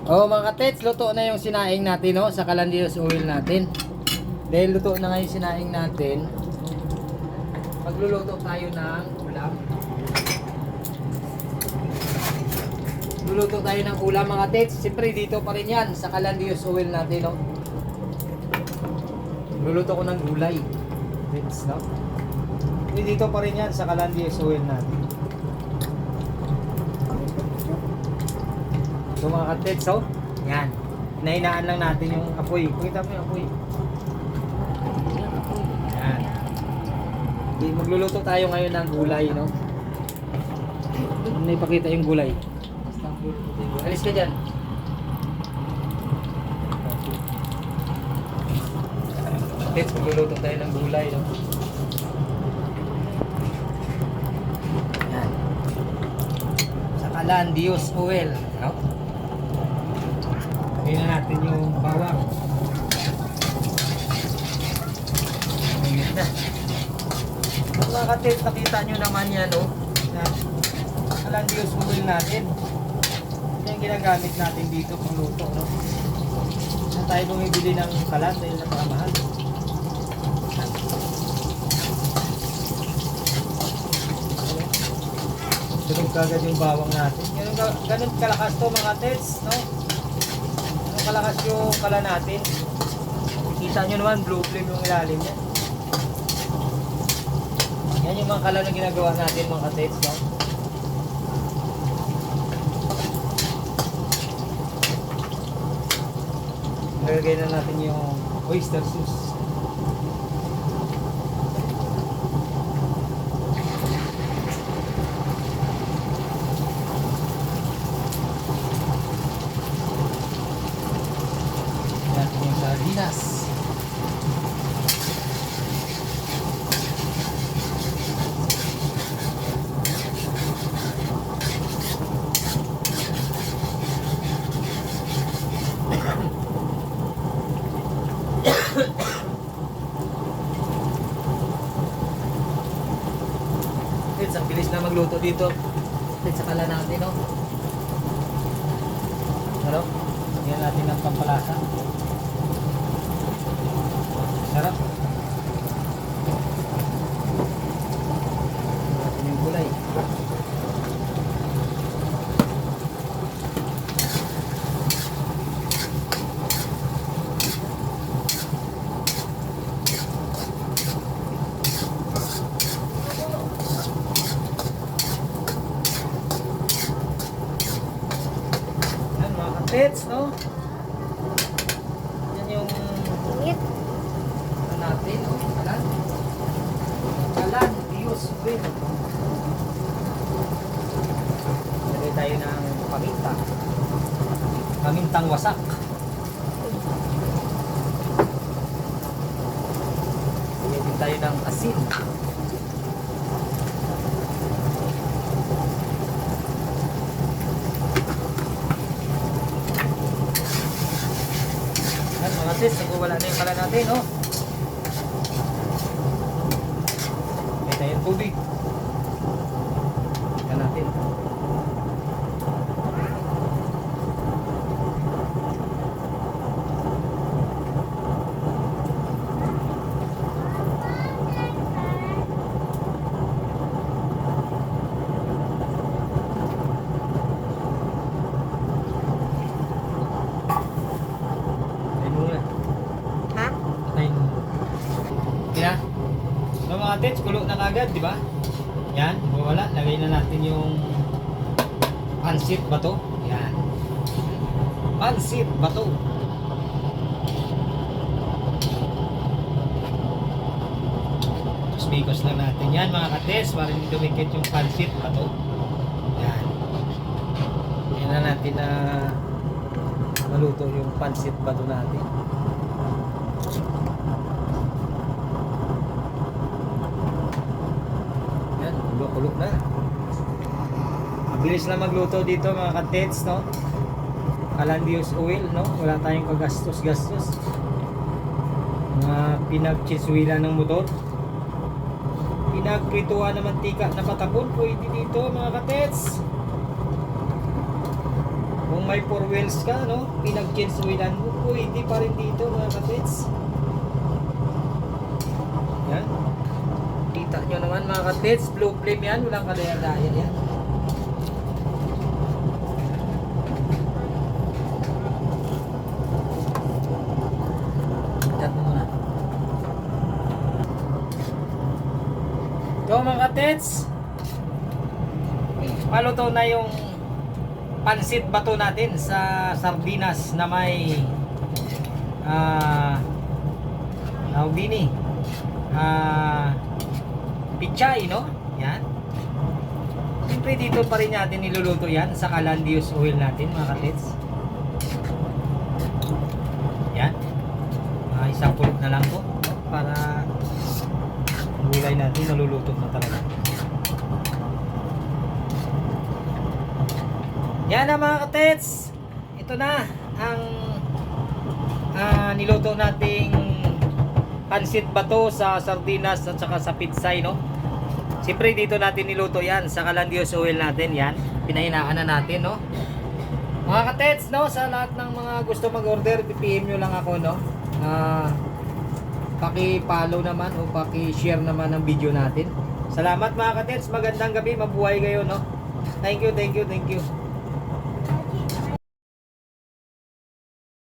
Oh mga katets, luto na yung sinaing natin, no? Sa Calandrios oil natin. Dahil luto na nga yung sinaing natin, magluluto tayo ng ulam. Luluto tayo ng ulam mga katets. Siyempre dito pa rin yan sa Calandrios oil natin, no? Luluto ko ng gulay. Katets, no? Dito pa rin yan sa Calandrios oil natin. So mga katets, so, yan. Hinahinaan lang natin yung apoy. Pakita mo yung apoy. Yan. Magluluto tayo ngayon ng gulay, no? Ano ipakita yung gulay? Alis ka dyan. Katets, magluluto tayo ng gulay, no? Yan. Sa Calandrios oil, no? Tingnan natin yung bawang. Ayan na. Mga katets, nakita nyo naman yan, no? Na Calandrios oil natin. Ito yung ginagamit natin dito pang luto, no? Na tayo bumibili ng kalan dahil napakamahal. Sunod kagad yung bawang natin. Ganun kalakas to mga katets, no? Kalakas yung kala natin. Kita nyo naman, blue flame yung ilalim niya. Yan yung mga kala na ginagawa natin mga katets, no? Nalagay na natin yung oyster sauce. Sardinas. It's ang bilis na magluto dito. Sa kala natin, no? Ano? Yan natin ng pampalasa. Sarap. Natin yung gulay. Yan mga katets, no? Yan yung natin, oh, Calandrios oil. Lagay tayo ng paminta. Pamintang wasak. Lagay din tayo ng asin. Yan mga sis, nagwawala na yung pala natin, oh. Tubig. Tingnan natin. Patayin mo muna. Ha? Patayin mo. Kaya? So mga tets, kulo na kagad, di ba? Yan, wala. Lagay na natin yung pansit bato. Yan. Pansit bato. Tapos bigos lang natin yan mga kates para hindi dumikit yung pansit bato. Yan. Yan na natin na maluto yung pansit bato natin. Kulo na. Mabilis lang magluto dito mga katets, no? Calandrios oil, no? Wala tayong kagastos-gastos. Mga pinagchisuila ng motor. Pinagprituhan ng mantika na patapon, pwede dito mga katets. Kung may 4 wheels ka, no? Pinag-change oilan mo, pwede pa rin dito mga katits. Yan. Kita nyo naman mga katits, blue flame yan, walang kadaya-daya yan. Tat mo muna. So mga katits, paluto na yung pansit bato natin sa sardinas na may tawag din pichay, no? Yan. Siyempre dito pa rin natin niluluto yan sa calandius oil natin mga katits. Yan. Isang pulot na lang po, no? Para gulay natin naluluto na talaga. Yan na mga katits. Ito na ang niluto nating pansit bato sa sardinas at saka sa pitsay, no? Siyempre dito natin niluto yan sa calandius oil natin. Yan, pinahinaan na natin, no? Mga katits, no? Sa lahat ng mga gusto mag-order, PM nyo lang ako, no? Paki-follow naman o paki-share naman ang video natin. Salamat mga katits, magandang gabi, mabuhay kayo, no? Thank you, thank you, thank you.